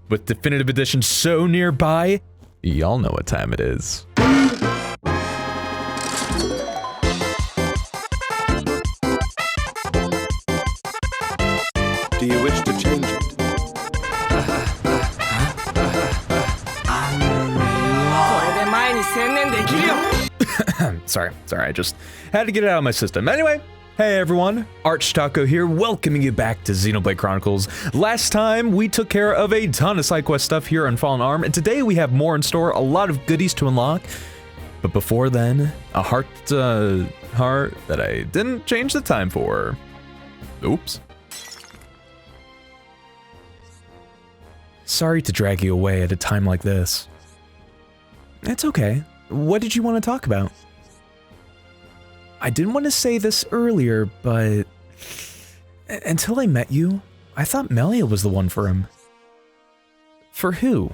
with Definitive Edition so nearby, y'all know what time it is. Do you wish to change it? Sorry, I just had to get it out of my system. Anyway, hey everyone, ArchTalko here, welcoming you back to Xenoblade Chronicles. Last time, we took care of a ton of side quest stuff here on Fallen Arm, and today we have more in store, a lot of goodies to unlock. But before then, a heart that I didn't change the time for. Oops. Sorry to drag you away at a time like this. It's okay. What did you want to talk about? I didn't want to say this earlier, but until I met you, I thought Melia was the one for him. For who?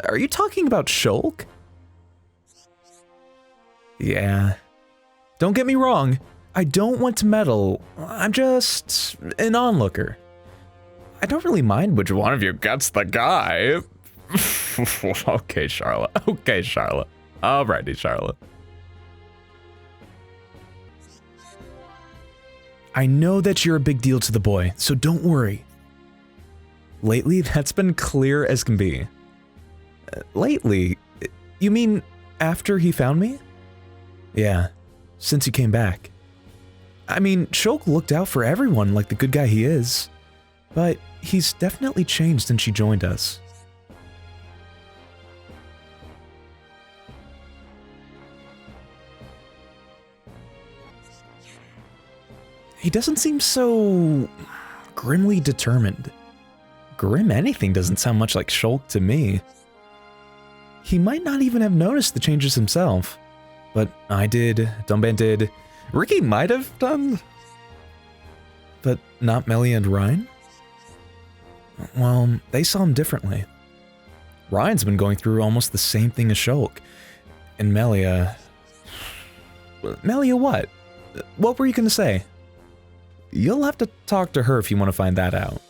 Are you talking about Shulk? Yeah. Don't get me wrong, I don't want to meddle. I'm just an onlooker. I don't really mind which one of you gets the guy. Okay, Sharla. Okay, Sharla. Alrighty, Sharla. I know that you're a big deal to the boy, so don't worry. Lately, that's been clear as can be. Lately? You mean after he found me? Yeah, since he came back. I mean, Shulk looked out for everyone like the good guy he is, but he's definitely changed since she joined us. He doesn't seem so grimly determined. Grim anything doesn't sound much like Shulk to me. He might not even have noticed the changes himself, but I did, Dunban did, Ricky might have done, but not Melia and Ryan? Well, they saw him differently. Ryan's been going through almost the same thing as Shulk, and Melia... Melia what? What were you gonna say? You'll have to talk to her if you want to find that out.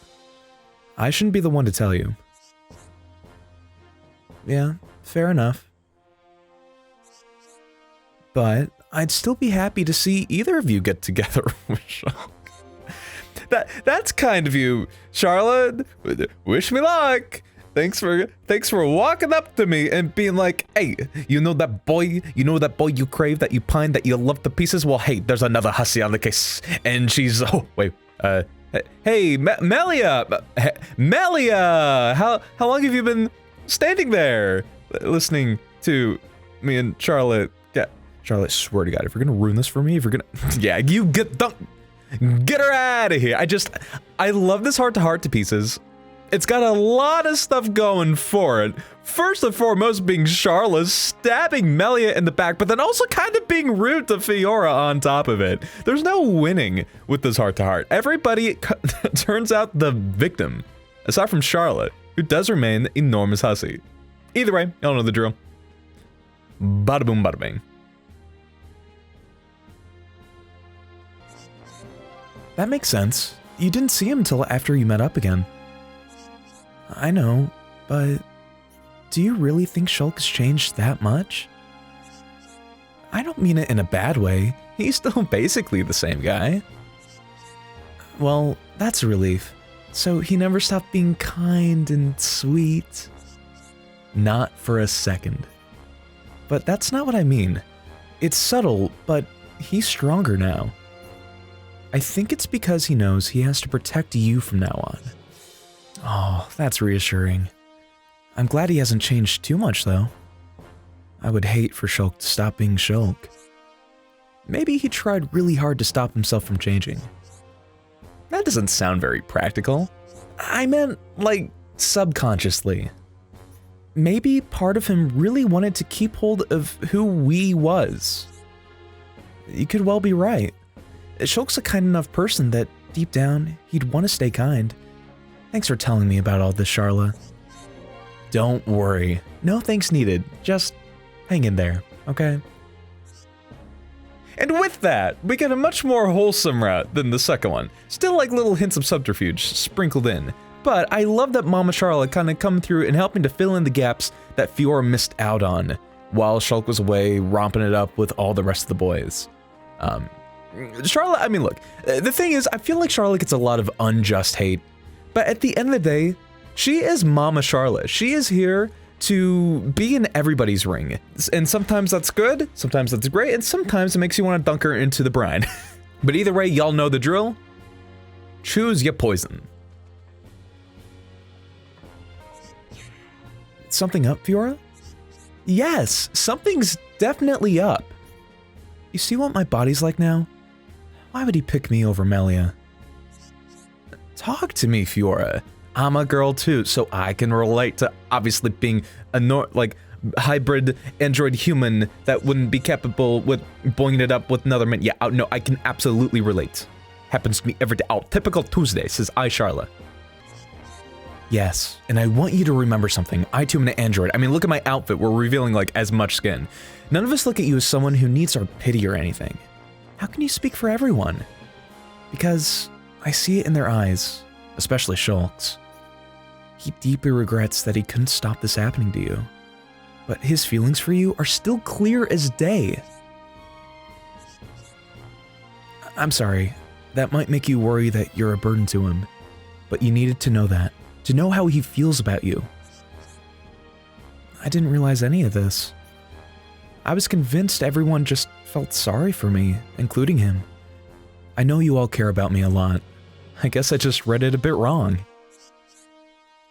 I shouldn't be the one to tell you. Yeah, fair enough. But I'd still be happy to see either of you get together with Shulk. That's kind of you, Sharla. Wish me luck. Thanks for walking up to me and being like, hey, you know that boy you crave, that you pine, that you love to pieces? Well, hey, there's another hussy on the case. And she's, oh, wait, hey, Melia! Melia! How long have you been standing there listening to me and Charlotte? Yeah, Charlotte, swear to God, if you're gonna ruin this for me, if you're gonna, yeah, you get her out of here. I love this heart-to-heart to pieces. It's got a lot of stuff going for it. First and foremost being Sharla stabbing Melia in the back, but then also kind of being rude to Fiora on top of it. There's no winning with this heart-to-heart. Everybody turns out the victim, aside from Sharla, who does remain enormous hussy. Either way, y'all know the drill. Bada boom, bada bing. That makes sense. You didn't see him until after you met up again. I know, but do you really think Shulk has changed that much? I don't mean it in a bad way. He's still basically the same guy. Well, that's a relief. So he never stopped being kind and sweet? Not for a second. But that's not what I mean. It's subtle, but he's stronger now. I think it's because he knows he has to protect you from now on. Oh, that's reassuring. I'm glad he hasn't changed too much, though. I would hate for Shulk to stop being Shulk. Maybe he tried really hard to stop himself from changing. That doesn't sound very practical. I meant, like, subconsciously. Maybe part of him really wanted to keep hold of who we was. You could well be right. Shulk's a kind enough person that, deep down, he'd want to stay kind. Thanks for telling me about all this, Sharla. Don't worry. No thanks needed. Just hang in there, okay? And with that, we get a much more wholesome route than the second one. Still like little hints of subterfuge sprinkled in, But I love that Mama Sharla kind of coming through and helping to fill in the gaps that Fiora missed out on while Shulk was away romping it up with all the rest of the boys. Sharla, I mean, look, the thing is, I feel like Sharla gets a lot of unjust hate, but at the end of the day, she is Mama Sharla. She is here to be in everybody's ring. And sometimes that's good, sometimes that's great, and sometimes it makes you want to dunk her into the brine. But either way, y'all know the drill. Choose your poison. Something up, Fiora? Yes, something's definitely up. You see what my body's like now? Why would he pick me over Melia? Talk to me, Fiora. I'm a girl too, so I can relate to obviously being a hybrid android human that wouldn't be capable with boinging it up with another man. Yeah, no, I can absolutely relate. Happens to me every day. Oh, typical Tuesday, says Sharla. Yes, and I want you to remember something. I too am an android. I mean, look at my outfit. We're revealing like as much skin. None of us look at you as someone who needs our pity or anything. How can you speak for everyone? Because I see it in their eyes, especially Shulk's. He deeply regrets that he couldn't stop this happening to you. But his feelings for you are still clear as day. I'm sorry, that might make you worry that you're a burden to him, but you needed to know that. To know how he feels about you. I didn't realize any of this. I was convinced everyone just felt sorry for me, including him. I know you all care about me a lot. I guess I just read it a bit wrong.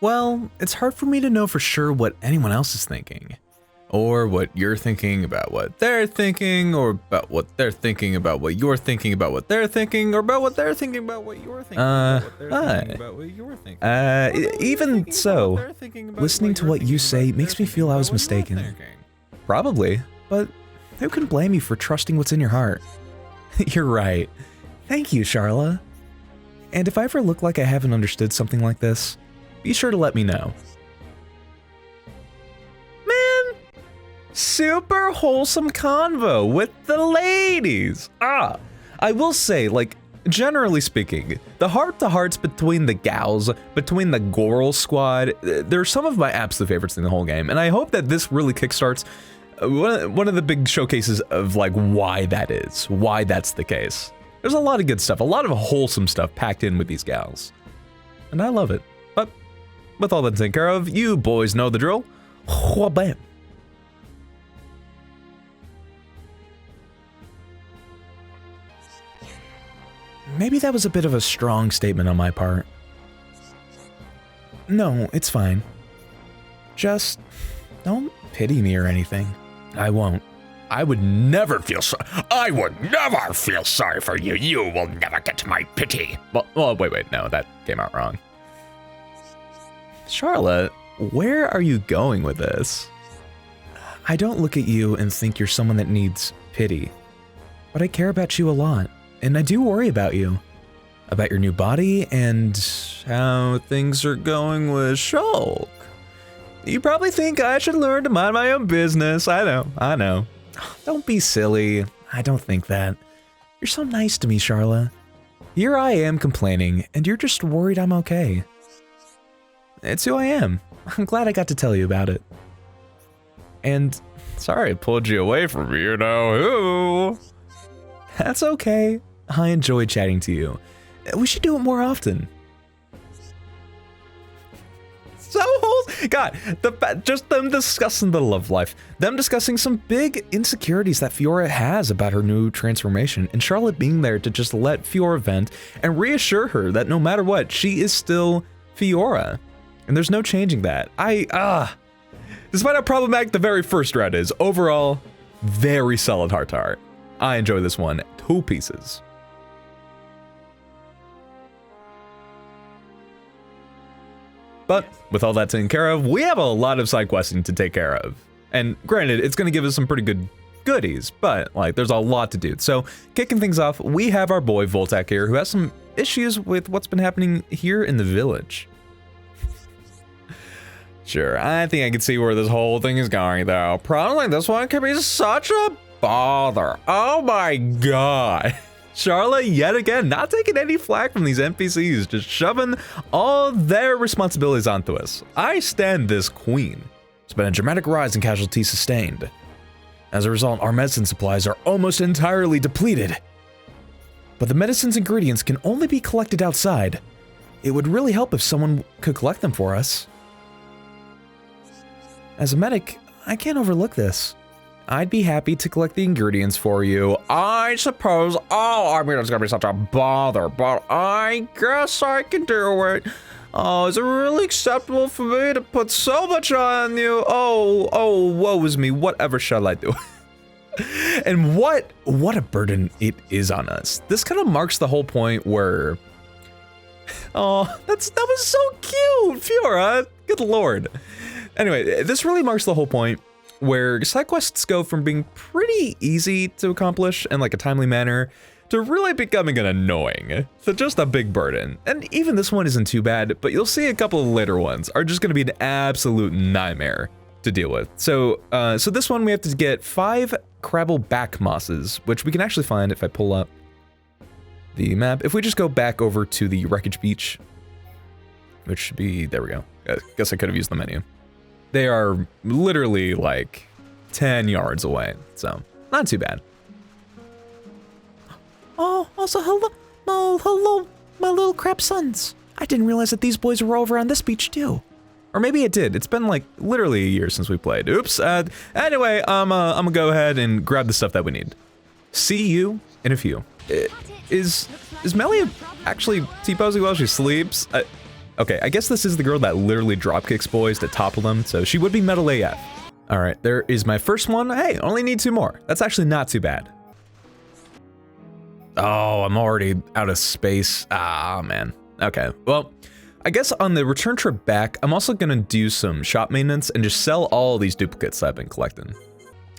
Well, it's hard for me to know for sure what anyone else is thinking. Or what you're thinking about what they're thinking, or about what they're thinking about what you're thinking about what they're thinking, or about what they're thinking about what you're thinking. Even so, listening to what you say makes me feel I was mistaken. Probably, but who can blame you for trusting what's in your heart? You're right. Thank you, Sharla. And if I ever look like I haven't understood something like this, be sure to let me know. Super wholesome convo with the ladies. I will say, like, generally speaking, the heart-to-hearts between the gals, between the girl squad, they're some of my absolute favorites in the whole game, and I hope that this really kickstarts one of the big showcases of, like, why that is, why that's the case. There's a lot of good stuff, a lot of wholesome stuff packed in with these gals, and I love it. But with all that taken care of, you boys know the drill. Wha-bam. Maybe that was a bit of a strong statement on my part. No, it's fine. Just don't pity me or anything. I won't. I would never feel sorry. I would never feel sorry for you. You will never get my pity. Well, wait, no, that came out wrong. Sharla, where are you going with this? I don't look at you and think you're someone that needs pity, but I care about you a lot. And I do worry about you. About your new body and how things are going with Shulk. You probably think I should learn to mind my own business. I know. Don't be silly. I don't think that. You're so nice to me, Sharla. Here I am complaining, and you're just worried I'm okay. It's who I am. I'm glad I got to tell you about it. And sorry I pulled you away from you know who. That's okay. I enjoy chatting to you. We should do it more often. So wholesome. God, just them discussing the love life. Them discussing some big insecurities that Fiora has about her new transformation. And Charlotte being there to just let Fiora vent and reassure her that no matter what, she is still Fiora. And there's no changing that. Despite how problematic the very first round is, overall, very solid heart to heart. I enjoy this one. 2 pieces. But with all that taken care of, we have a lot of side questing to take care of. And granted, it's going to give us some pretty good goodies, but like there's a lot to do. So kicking things off, we have our boy Voltec here who has some issues with what's been happening here in the village. Sure, I think I can see where this whole thing is going though. Problem like this one can be such a bother. Oh my god. Sharla, yet again, not taking any flack from these NPCs, just shoving all their responsibilities onto us. I stand this queen. There's been a dramatic rise in casualties sustained. As a result, our medicine supplies are almost entirely depleted. But the medicine's ingredients can only be collected outside. It would really help if someone could collect them for us. As a medic, I can't overlook this. I'd be happy to collect the ingredients for you. I suppose, I mean, it's gonna be such a bother, but I guess I can do it. Oh, is it really acceptable for me to put so much on you? Oh, woe is me, whatever shall I do? And what a burden it is on us. This kind of marks the whole point where, oh, that was so cute, Fiora, good lord. Anyway, this really marks the whole point where side quests go from being pretty easy to accomplish in like a timely manner to really becoming an annoying. So just a big burden. And even this one isn't too bad, but you'll see a couple of later ones are just gonna be an absolute nightmare to deal with. So this one we have to get 5 crumble back mosses, which we can actually find if I pull up the map. If we just go back over to the wreckage beach, which should be, there we go. I guess I could have used the menu. They are literally like 10 yards away, so not too bad. Oh, also hello, my little crab sons. I didn't realize that these boys were over on this beach too. Or maybe it did. It's been like literally a year since we played. Oops. Anyway, I'm gonna go ahead and grab the stuff that we need. See you in a few. Is Melia actually T-posing while she sleeps? Okay, I guess this is the girl that literally dropkicks boys to topple them, so she would be metal AF. All right, there is my first one. Hey, only need 2 more. That's actually not too bad. Oh, I'm already out of space. Ah, man. Okay, well, I guess on the return trip back, I'm also gonna do some shop maintenance and just sell all these duplicates I've been collecting.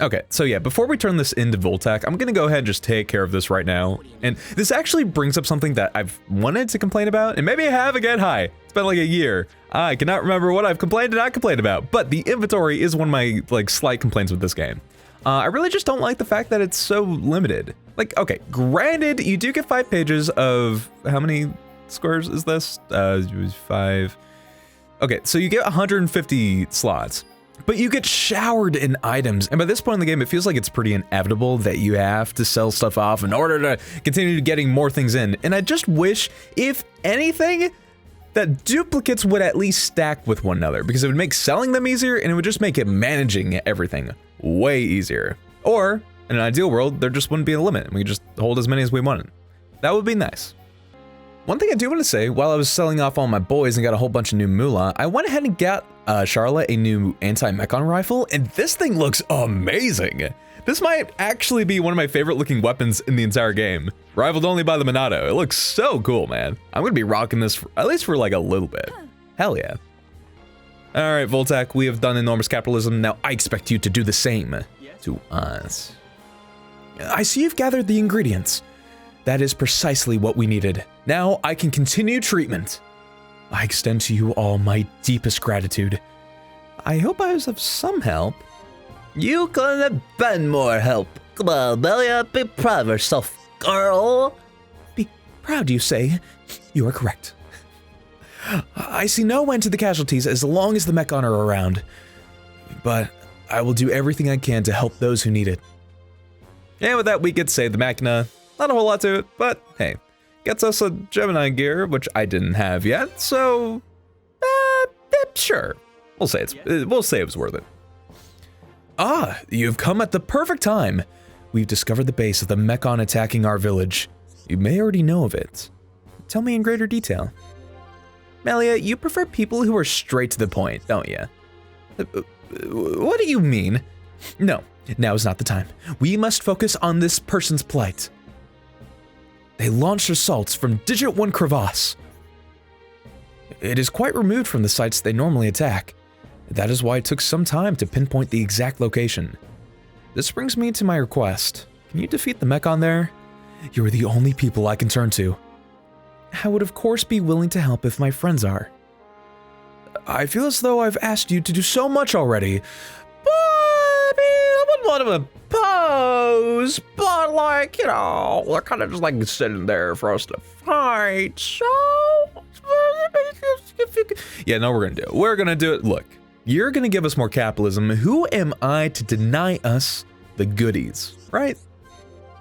Okay, so yeah, before we turn this into Voltec, I'm gonna go ahead and just take care of this right now. And this actually brings up something that I've wanted to complain about, and maybe I have again. Hi, it's been like a year. I cannot remember what I've complained and not complained about, but the inventory is one of my like slight complaints with this game. I really just don't like the fact that it's so limited. Like, okay, granted, you do get 5 pages of, how many squares is this? 5. Okay, so you get 150 slots. But you get showered in items, and by this point in the game, it feels like it's pretty inevitable that you have to sell stuff off in order to continue getting more things in. And I just wish, if anything, that duplicates would at least stack with one another, because it would make selling them easier, and it would just make it managing everything way easier. Or, in an ideal world, there just wouldn't be a limit, and we could just hold as many as we wanted. That would be nice. One thing I do want to say, while I was selling off all my boys and got a whole bunch of new moolah, I went ahead and got Sharla a new anti-mechon rifle, and this thing looks amazing. This might actually be one of my favorite looking weapons in the entire game, rivaled only by the Minato. It looks so cool, man. I'm gonna be rocking this at least for like a little bit. Hell yeah. All right, Voltec, we have done enormous capitalism. Now I expect you to do the same to us. I see you've gathered the ingredients. That is precisely what we needed. Now I can continue treatment. I extend to you all my deepest gratitude. I hope I was of some help. You couldn't have been more help. Come on, Melia, be proud of yourself, girl. Be proud, you say? You are correct. I see no end to the casualties as long as the Mechon are around. But I will do everything I can to help those who need it. And with that, we could save the Machina. Not a whole lot to it, but hey. Gets us a Gemini gear, which I didn't have yet, so sure. We'll say it was worth it. Ah, you've come at the perfect time. We've discovered the base of the Mechon attacking our village. You may already know of it. Tell me in greater detail. Melia, you prefer people who are straight to the point, don't you? What do you mean? No, now is not the time. We must focus on this person's plight. They launched assaults from Digit 1 Crevasse. It is quite removed from the sites they normally attack. That is why it took some time to pinpoint the exact location. This brings me to my request. Can you defeat the Mechon there? You are the only people I can turn to. I would of course be willing to help if my friends are. I feel as though I've asked you to do so much already, but I mean, wouldn't want to oppose, but like, you know, they're kind of just like sitting there for us to fight, so... Yeah, no, we're gonna do it. We're gonna do it. Look, you're gonna give us more capitalism. Who am I to deny us the goodies, right?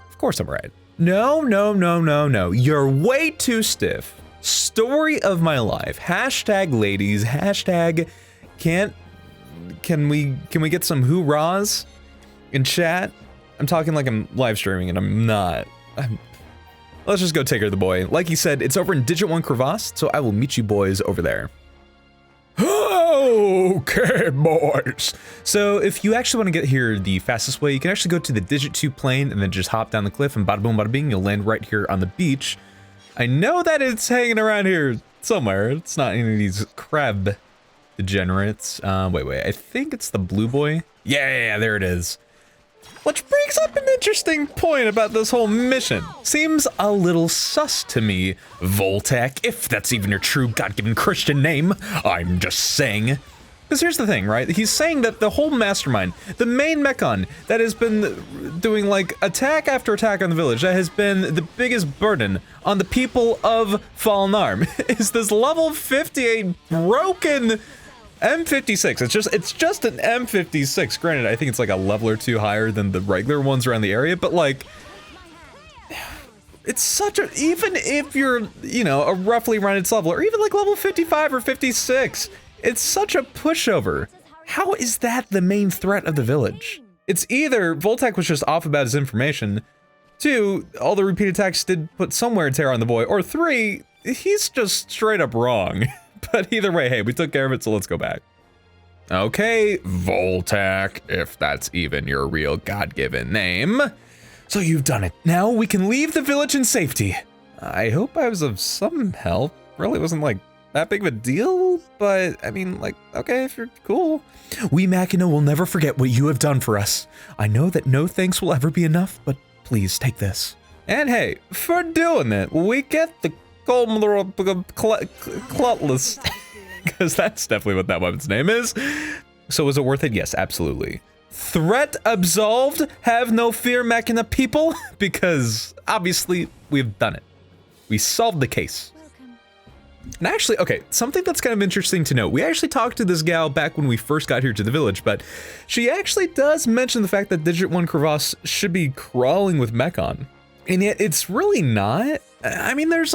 Of course I'm right. No, no, no, no, no. You're way too stiff. Story of my life. Hashtag ladies. Hashtag can we get some hoorahs in chat? I'm talking like I'm live streaming and I'm not. Let's just go take her to the boy. Like he said, it's over in Digit 1 Crevasse, so I will meet you boys over there. Okay, boys. So if you actually want to get here the fastest way, you can actually go to the Digit 2 plane and then just hop down the cliff and bada boom bada bing, you'll land right here on the beach. I know that it's hanging around here somewhere. It's not any of these crab degenerates. Wait, I think it's the blue boy. Yeah, there it is. Which brings up an interesting point about this whole mission. Seems a little sus to me, Voltec, if that's even your true God-given Christian name. I'm just saying. Because here's the thing, right? He's saying that the whole mastermind, the main Mechon that has been doing like attack after attack on the village, that has been the biggest burden on the people of Fallen Arm, is this level 58 broken M56. It's just an M56. Granted, I think it's like a level or two higher than the regular ones around the area, but like, it's such a, even if you're, you know, a roughly around its level, or even like level 55 or 56, it's such a pushover. How is that the main threat of the village? It's either Voltec was just off about his information, 2, all the repeat attacks did put some wear and tear on the boy, or 3, he's just straight up wrong. But either way, hey, we took care of it, so let's go back. Okay, Voltec, if that's even your real God-given name. So you've done it. Now we can leave the village in safety. I hope I was of some help. Really wasn't like that big of a deal, but I mean, like, okay, if you're cool. We Machina will never forget what you have done for us. I know that no thanks will ever be enough, but please take this. And hey, for doing it, we get the Clutless, because that's definitely what that weapon's name is. So was it worth it? Yes, absolutely. Threat absolved, have no fear, Machina people, because obviously we've done it. We solved the case. And actually, okay, something that's kind of interesting to note. We actually talked to this gal back when we first got here to the village, but she actually does mention the fact that Digit 1 Crevasse should be crawling with Mechon. And yet it's really not. I mean, there's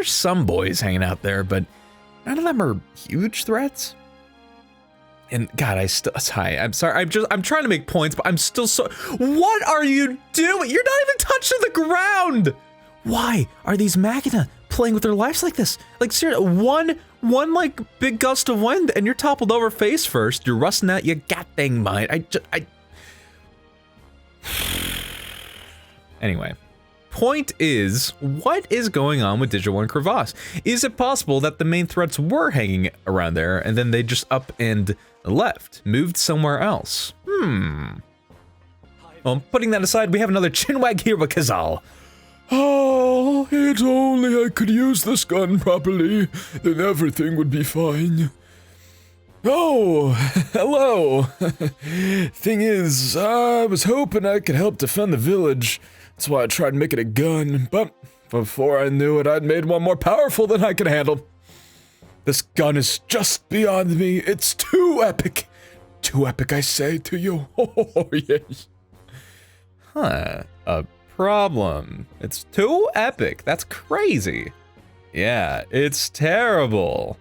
some boys hanging out there, but none of them are huge threats. And God, I'm sorry, I'm trying to make points, but I'm still so, what are you doing? You're not even touching the ground. Why are these Machina playing with their lives like this? Like seriously, one like big gust of wind and you're toppled over face first. You're rusting out your goddamn mind. Anyway. Point is, what is going on with Digit 1 Crevasse? Is it possible that the main threats were hanging around there and then they just up and left, moved somewhere else? Well, putting that aside, we have another chinwag here with Kazal. Oh, if only I could use this gun properly, then everything would be fine. Oh, hello. Thing is, I was hoping I could help defend the village. That's why I tried making a gun, but before I knew it, I'd made one more powerful than I could handle. This gun is just beyond me. It's too epic. Too epic, I say to you. Oh, yes. Huh, a problem. It's too epic. That's crazy. Yeah, it's terrible.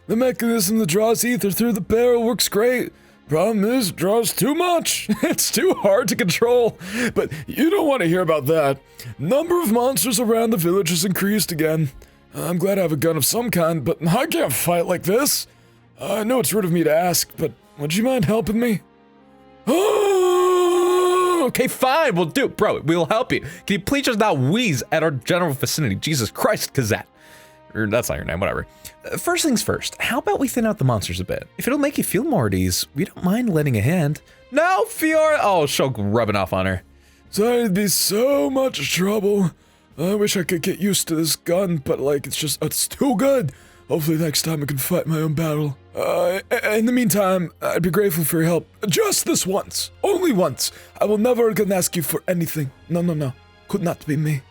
The mechanism that draws ether through the barrel works great. Problem is, it draws too much. It's too hard to control. But you don't want to hear about that. Number of monsters around the village has increased again. I'm glad I have a gun of some kind, but I can't fight like this. I know it's rude of me to ask, but would you mind helping me? Okay, fine, we'll do it. Bro, we'll help you. Can you please just not wheeze at our general vicinity? Jesus Christ, Kazat. Or that's not your name, whatever. First things first, how about we thin out the monsters a bit? If it'll make you feel more at ease, we don't mind lending a hand. No, Fiora! Oh, Shulk rubbing off on her. So I'd be so much trouble. I wish I could get used to this gun, but like, it's too good. Hopefully next time I can fight my own battle. In the meantime, I'd be grateful for your help. Just this once. Only once. I will never again ask you for anything. No. Could not be me.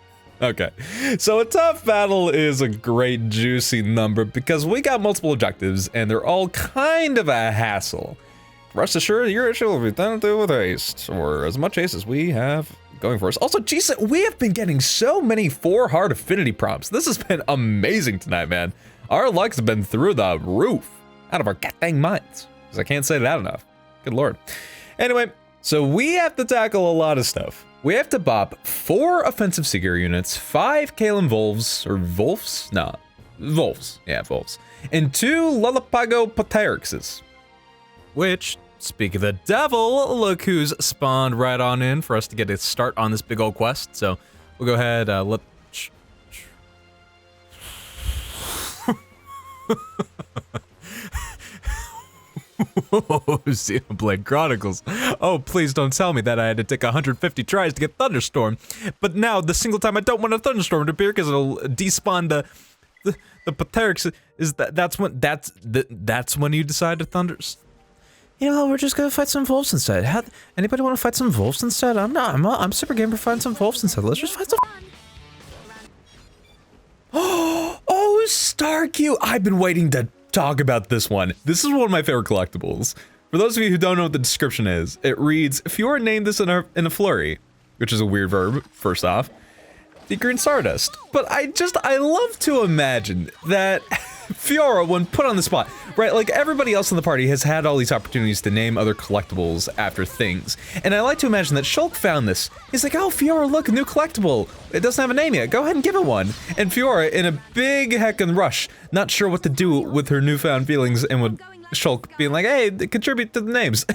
Okay, so a tough battle is a great juicy number because we got multiple objectives and they're all kind of a hassle. Rest assured, your issue will be done through with haste, or as much haste as we have going for us. Also, geez, we have been getting so many 4 hard affinity prompts. This has been amazing tonight, man. Our luck's been through the roof, out of our goddamn minds, because I can't say that enough. Good lord. Anyway, so we have to tackle a lot of stuff. We have to bop 4 offensive seeker units, 5 Kalen Volves, or Volfs? No, Volves. Yeah, Volves. And 2 Lullapago Poterixes. Which, speak of the devil, look who's spawned right on in for us to get a start on this big old quest. So we'll go ahead, Xenoblade Chronicles. Oh, please don't tell me that I had to take 150 tries to get Thunderstorm. But now, the single time I don't want a Thunderstorm to appear because it'll despawn the Poterix, that's when you decide to thunders. You know, we're just gonna fight some wolves instead. Anybody want to fight some wolves instead? I'm super game for fighting some wolves instead. Let's just fight some. Oh, StarQ! I've been waiting to talk about this one. This is one of my favorite collectibles. For those of you who don't know what the description is, it reads, Fiora named this in a flurry, which is a weird verb, first off. The green stardust. But I love to imagine that Fiora, when put on the spot, right, like everybody else in the party has had all these opportunities to name other collectibles after things. And I like to imagine that Shulk found this. He's like, oh, Fiora, look, a new collectible. It doesn't have a name yet. Go ahead and give it one. And Fiora, in a big heckin' rush, not sure what to do with her newfound feelings and with Shulk being like, hey, contribute to the names.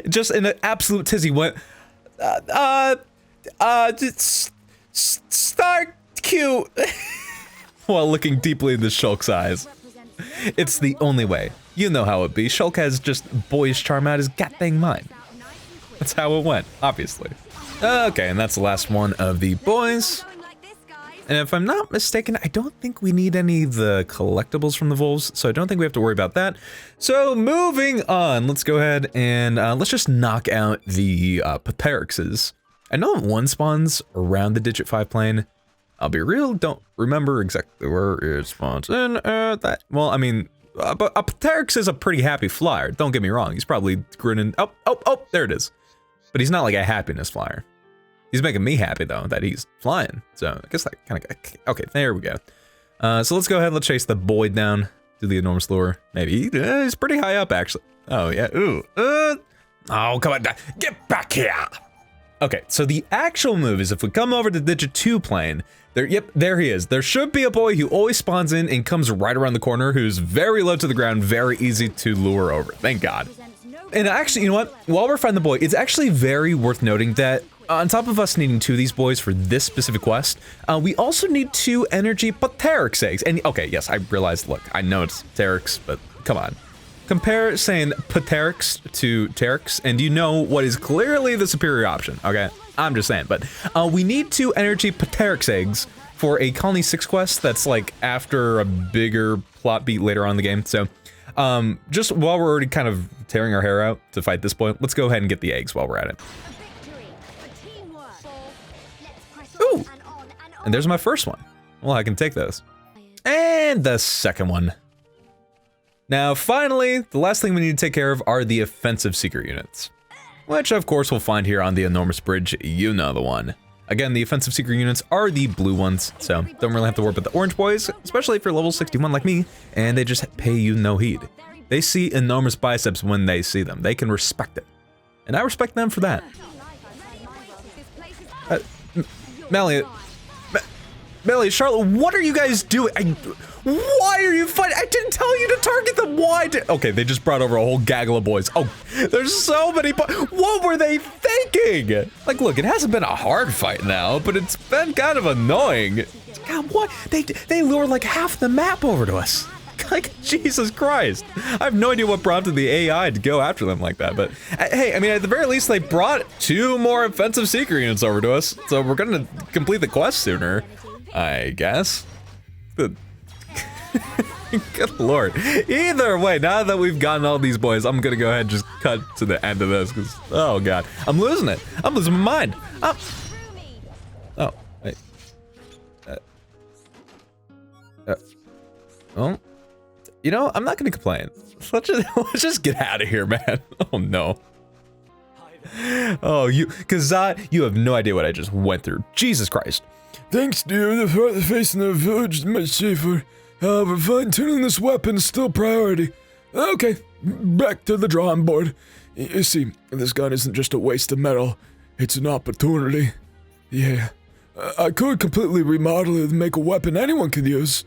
Just in an absolute tizzy went, StarQ. While looking deeply into Shulk's eyes. It's the only way. You know how it be. Shulk has just boyish charm out his goddamn mind. That's how it went, obviously. Okay, and that's the last one of the boys. And if I'm not mistaken, I don't think we need any of the collectibles from the wolves, so I don't think we have to worry about that. So moving on, let's go ahead and let's just knock out the Poterixes. I know one spawns around the digit 5 plane. I'll be real, don't remember exactly where it spawns in that. Well, I mean, but a Poterix is a pretty happy flyer. Don't get me wrong. He's probably grinning. Oh, there it is. But he's not like a happiness flyer. He's making me happy though that he's flying. So I guess that kind of, okay, there we go. So let's go ahead. Let's chase the boy down to the enormous lure. Maybe he's pretty high up actually. Oh yeah. Ooh. Oh come on, get back here. Okay, so the actual move is if we come over to digit 2 plane, there he is. There should be a boy who always spawns in and comes right around the corner, who's very low to the ground, very easy to lure over, thank God. And actually, you know what? While we're finding the boy, it's actually very worth noting that on top of us needing 2 of these boys for this specific quest, we also need 2 energy Poterix eggs. And okay, yes, I realized, look, I know it's Pterix, but come on. Compare saying Poterix to Pterix, and you know what is clearly the superior option, okay? I'm just saying, but we need 2 energy Poterix eggs for a Colony 6 quest that's like after a bigger plot beat later on in the game. So just while we're already kind of tearing our hair out to fight this boy, let's go ahead and get the eggs while we're at it. Ooh, and there's my first one. Well, I can take those. And the second one. Now, finally, the last thing we need to take care of are the offensive seeker units, which of course we'll find here on the enormous bridge, you know the one. Again, the offensive seeker units are the blue ones, so don't really have to worry about the orange boys, especially if you're level 61 like me, and they just pay you no heed. They see enormous biceps when they see them. They can respect it. And I respect them for that. Melly, Charlotte, what are you guys doing? Why are you fighting? I didn't tell you to target them. Why did? Okay, they just brought over a whole gaggle of boys. Oh, there's so many boys. What were they thinking? Like, look, it hasn't been a hard fight now, but it's been kind of annoying. God, what? They lured like half the map over to us. Like, Jesus Christ. I have no idea what prompted the AI to go after them like that, but hey, I mean, at the very least, they brought 2 more offensive seeker units over to us, so we're gonna complete the quest sooner, I guess. Good lord. Either way, now that we've gotten all these boys, I'm gonna go ahead and just cut to the end of this, because, oh god, I'm losing it. I'm losing my mind. Oh, wait. Well, you know, I'm not gonna complain. Let's just get out of here, man. Oh no. Oh, Kazat, you have no idea what I just went through. Jesus Christ. Thanks, dear. The facing the village is much safer. However, fine-tuning this weapon is still priority. Okay, back to the drawing board. You see, this gun isn't just a waste of metal. It's an opportunity. Yeah. I could completely remodel it and make a weapon anyone could use.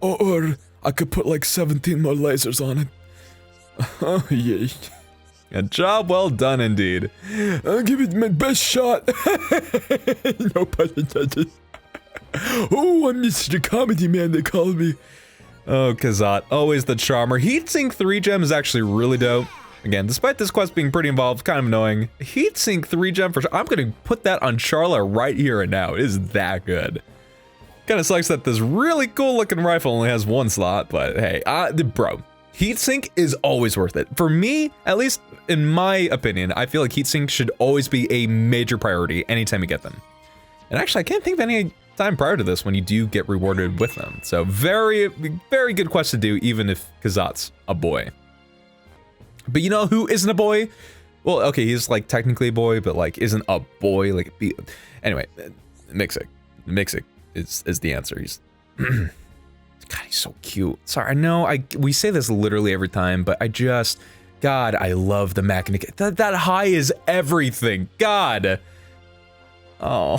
Or I could put like 17 more lasers on it. Oh, yeah. A job well done indeed. I'll give it my best shot. No pun intended. Oh, I'm Mr. Comedy Man, they call me. Oh, Kazat, always the charmer. Heatsink 3 gem is actually really dope. Again, despite this quest being pretty involved, kind of annoying. Heatsink 3 gem for sure. I'm gonna put that on Sharla right here and now. It is that good. Kinda sucks that this really cool looking rifle only has one slot, but hey, bro. Heatsink is always worth it. For me, at least in my opinion, I feel like heatsink should always be a major priority anytime you get them. And actually, I can't think of any time prior to this when you do get rewarded with them. So very, very good quest to do, even if Kazat's a boy. But you know who isn't a boy? Well, okay, he's like technically a boy, but like isn't a boy. Like, anyway, Mixic. Mixic is the answer. He's God, he's so cute. Sorry, I know we say this literally every time, but God, I love the mechanic. That high is everything. God. Oh.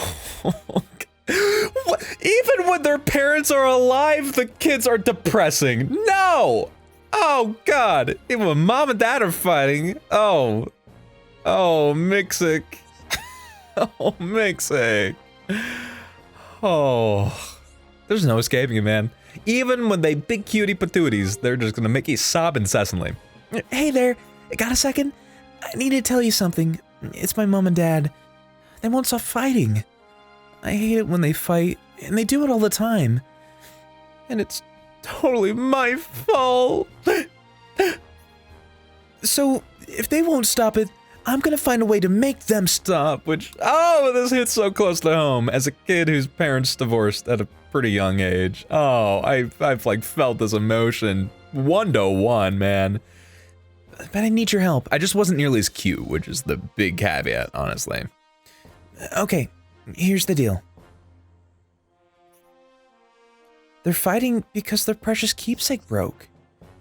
Even when their parents are alive, the kids are depressing. No. Oh God. Even when mom and dad are fighting. Oh. Oh, Mixic. Oh, Mixic. Oh. There's no escaping it, man. Even when they big cutie patooties, they're just gonna make you sob incessantly. Hey there, got a second? I need to tell you something. It's my mom and dad. They won't stop fighting. I hate it when they fight, and they do it all the time. And it's totally my fault. So, if they won't stop it, I'm gonna find a way to make them stop. Which, oh, this hits so close to home. As a kid whose parents divorced at a pretty young age. Oh, I've like felt this emotion 1-to-1, man. But I need your help. I just wasn't nearly as cute, which is the big caveat, honestly. Okay, here's the deal. They're fighting because their precious keepsake broke.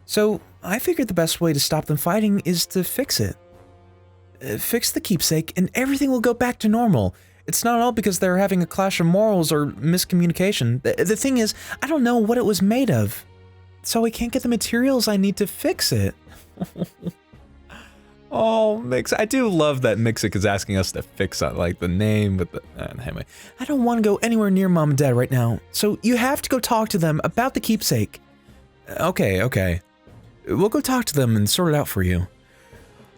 So, I figured the best way to stop them fighting is to fix it. Fix the keepsake and everything will go back to normal. It's not all because they're having a clash of morals or miscommunication. The thing is, I don't know what it was made of. So I can't get the materials I need to fix it. Oh, I do love that Mixic is asking us to fix like the name with the anyway. I don't want to go anywhere near mom and dad right now, so you have to go talk to them about the keepsake. Okay. We'll go talk to them and sort it out for you.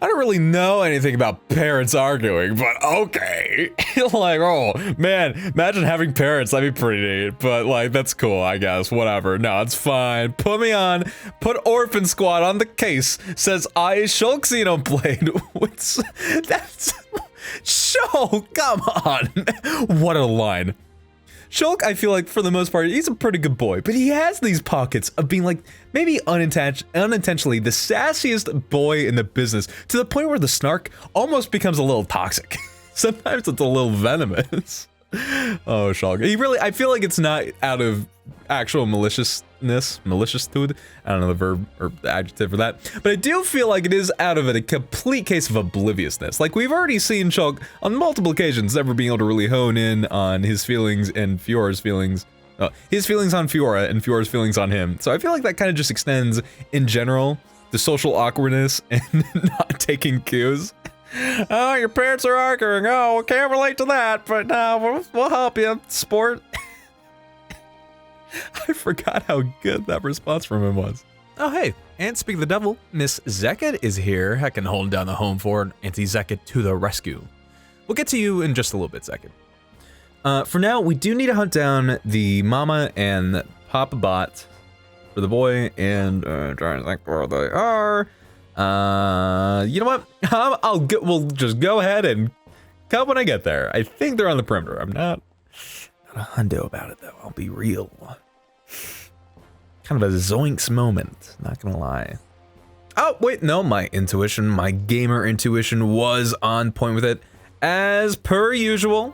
I don't really know anything about parents arguing, but okay. Like, oh, man, imagine having parents, that'd be pretty neat, but like, that's cool, I guess, whatever. No, it's fine. Put me on, put Orphan Squad on the case, says I Shulk Xenoblade. That's, Shulk, come on. What a line. Shulk, I feel like for the most part, he's a pretty good boy, but he has these pockets of being like, maybe unintentionally, the sassiest boy in the business, to the point where the snark almost becomes a little toxic. Sometimes it's a little venomous. Oh, Shulk. I feel like it's not out of actual maliciousness, maliciousitude. I don't know the verb or the adjective for that. But I do feel like it is out of it a complete case of obliviousness. Like, we've already seen Shulk on multiple occasions never being able to really hone in on his feelings and Fiora's feelings. His feelings on Fiora and Fiora's feelings on him. So I feel like that kind of just extends, in general, the social awkwardness and not taking cues. Oh, your parents are arguing. Oh, can't relate to that, but we'll help you, sport. I forgot how good that response from him was. Oh, hey, and speaking of the devil, Miss Zekid is here, heckin' holding down the home for Auntie Zekid to the rescue. We'll get to you in just a little bit, Zekid. For now, we do need to hunt down the Mama and Papa Bot for the boy and trying to think where they are. You know what? We'll just go ahead and cut when I get there. I think they're on the perimeter. I'm not a hundo about it though, I'll be real. Kind of a zoinks moment, not gonna lie. Oh, wait, no, my gamer intuition was on point with it, as per usual.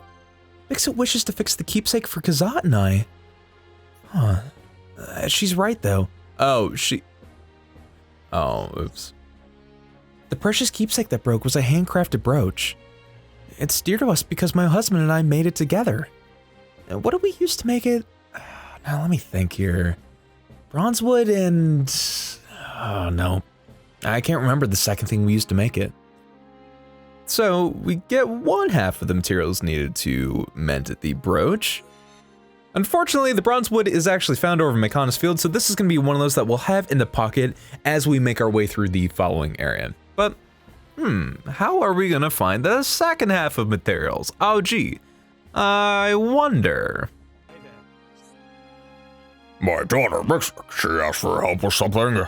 Fixit wishes to fix the keepsake for Kazat and I. Huh. She's right though. Oh, oops. The precious keepsake that broke was a handcrafted brooch. It's dear to us because my husband and I made it together. What did we use to make it? Now let me think here. Bronzewood and... oh no. I can't remember the second thing we used to make it. So we get one half of the materials needed to mend the brooch. Unfortunately, the bronze wood is actually found over Mechonis Field, so this is going to be one of those that we'll have in the pocket as we make our way through the following area. But, how are we going to find the second half of materials? Oh gee, I wonder. My daughter, she asked for help with something.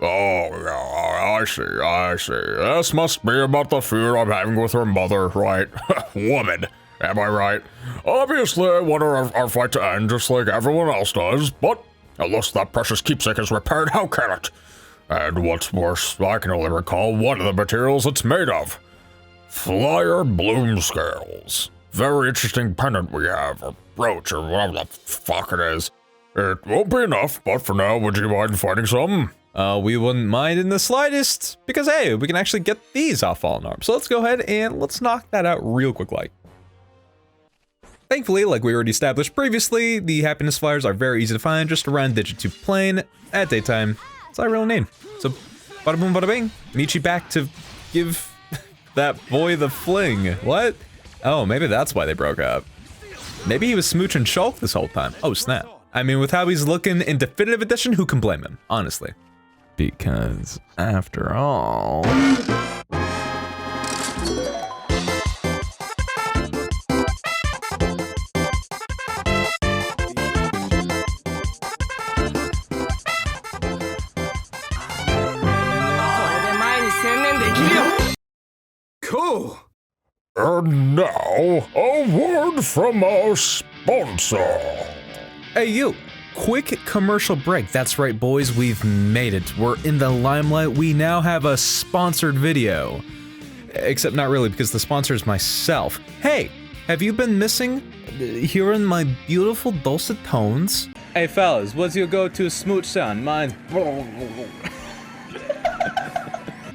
Oh, yeah, I see. This must be about the feud I'm having with her mother, right? Woman, am I right? Obviously, I want our fight to end just like everyone else does, but unless that precious keepsake is repaired, how can it? And what's worse, I can only recall one of the materials it's made of. Flyer bloom scales. Very interesting pendant we have, or brooch, or whatever the fuck it is. It won't be enough, but for now, would you mind finding some? We wouldn't mind in the slightest, because hey, we can actually get these off Fallen Arm. So let's go ahead and let's knock that out real quick like. Thankfully, like we already established previously, the happiness flyers are very easy to find just around Digitube Plain at daytime. That's our real name. So, bada boom, bada bing. Meet you back to give that boy the fling. What? Oh, maybe that's why they broke up. Maybe he was Smooch and Shulk this whole time. Oh, snap. I mean, with how he's looking in Definitive Edition, who can blame him, honestly? Because, after all... Cool. And now, a word from our sponsor. Hey, you. Quick commercial break. That's right, boys. We've made it. We're in the limelight. We now have a sponsored video. Except not really, because the sponsor is myself. Hey, have you been missing hearing my beautiful dulcet tones? Hey, fellas, what's your go-to smooch sound? Mine's...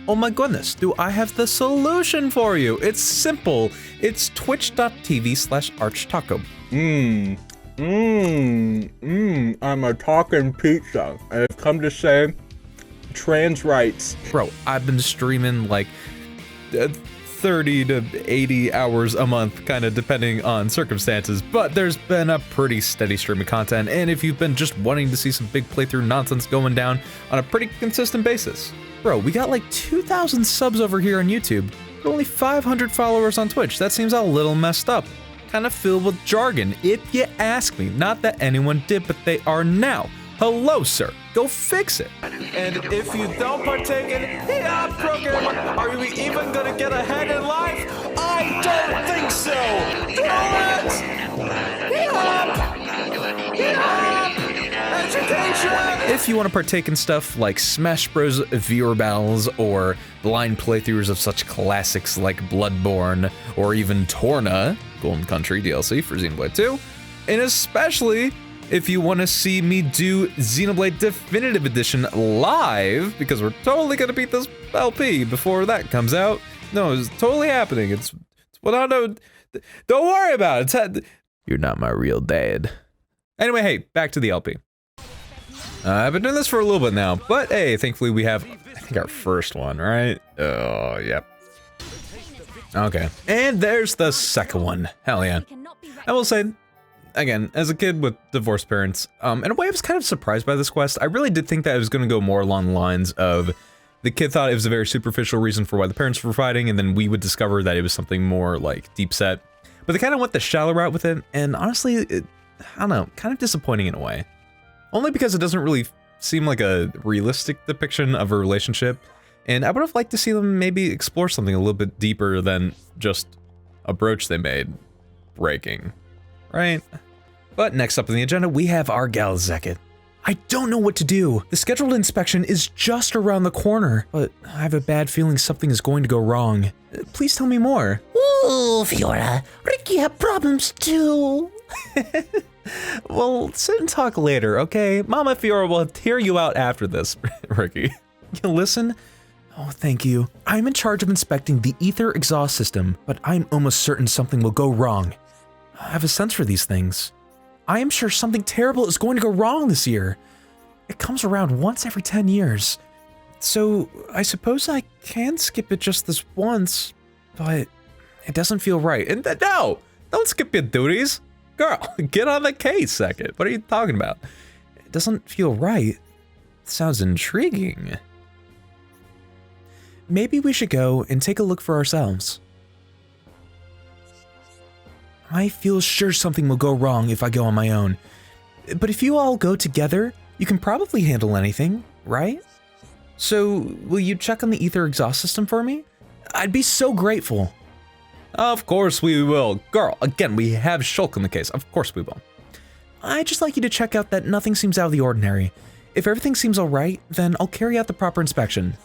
Oh my goodness, do I have the solution for you? It's simple. It's twitch.tv/ArchTalko. I'm a talking pizza. I've come to say trans rights. Bro, I've been streaming like 30 to 80 hours a month, kind of depending on circumstances, but there's been a pretty steady stream of content, and if you've been just wanting to see some big playthrough nonsense going down on a pretty consistent basis. Bro, we got like 2,000 subs over here on YouTube, but only 500 followers on Twitch. That seems a little messed up. Kind of filled with jargon, if you ask me. Not that anyone did, but they are now. Hello, sir. Go fix it. And if you don't partake in the app program, are you even gonna get ahead in life? I don't think so. Education. If you want to partake in stuff like Smash Bros. Viewer battles or blind playthroughs of such classics like Bloodborne or even Torna, Golden Country DLC for Xenoblade 2, and especially if you want to see me do Xenoblade Definitive Edition live, because we're totally going to beat this LP before that comes out. No, it's totally happening. It's what I know. Don't worry about it. You're not my real dad. Anyway, hey, back to the LP. I've been doing this for a little bit now, but hey, thankfully we have, I think, our first one, right? Oh, yep. Okay, and there's the second one. Hell yeah. I will say, again, as a kid with divorced parents, in a way I was kind of surprised by this quest. I really did think that it was going to go more along the lines of the kid thought it was a very superficial reason for why the parents were fighting, and then we would discover that it was something more like deep set. But they kind of went the shallow route with it, and honestly, I don't know, kind of disappointing in a way. Only because it doesn't really seem like a realistic depiction of a relationship, and I would have liked to see them maybe explore something a little bit deeper than just a brooch they made breaking, right? But next up on the agenda, we have our gal Zekit. I don't know what to do. The scheduled inspection is just around the corner, but I have a bad feeling something is going to go wrong. Please tell me more. Ooh, Fiora, Ricky have problems too. Well, sit and talk later, okay? Mama Fiora will hear you out after this, Ricky. You listen? Oh, thank you. I'm in charge of inspecting the ether exhaust system, but I'm almost certain something will go wrong. I have a sense for these things. I am sure something terrible is going to go wrong this year. It comes around once every 10 years. So I suppose I can skip it just this once, but it doesn't feel right. And no, don't skip your duties. Girl, get on the case second. What are you talking about? It doesn't feel right. It sounds intriguing. Maybe we should go and take a look for ourselves. I feel sure something will go wrong if I go on my own. But if you all go together, you can probably handle anything, right? So, will you check on the ether exhaust system for me? I'd be so grateful. Of course we will. Girl, again, we have Shulk in the case. Of course we will. I'd just like you to check out that nothing seems out of the ordinary. If everything seems alright, then I'll carry out the proper inspection.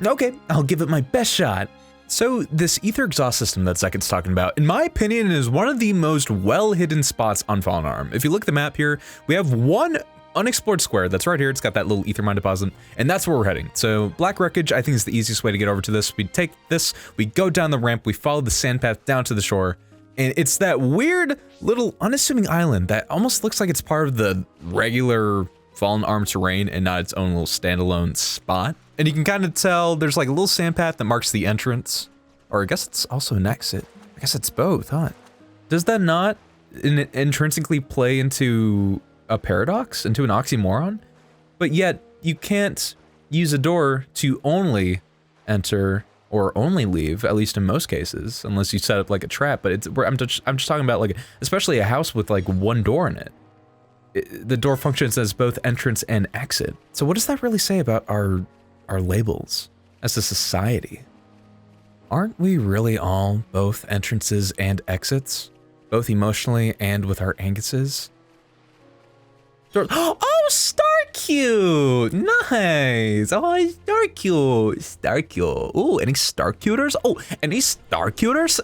Okay, I'll give it my best shot. So this ether exhaust system that Zekit's talking about, in my opinion, is one of the most well-hidden spots on Fallen Arm. If you look at the map here, we have one unexplored square that's right here. It's got that little ether mine deposit, and that's where we're heading. So Black Wreckage, I think, is the easiest way to get over to this. We take this, we go down the ramp, we follow the sand path down to the shore, and it's that weird little unassuming island that almost looks like it's part of the regular Fallen Arm terrain and not its own little standalone spot. And you can kind of tell there's like a little sand path that marks the entrance, or I guess it's also an exit. I guess it's both, huh? Does that not intrinsically play into a paradox, into an oxymoron? But yet you can't use a door to only enter or only leave, at least in most cases, unless you set up like a trap. But I'm just talking about like, especially a house with like one door in it. The door functions as both entrance and exit. So what does that really say about our labels as a society? Aren't we really all both entrances and exits, both emotionally and with our anguses? Oh, Starcute! Nice! Oh, Starcute! Starcute. Ooh, any Starcuters? Oh, any Starcuters?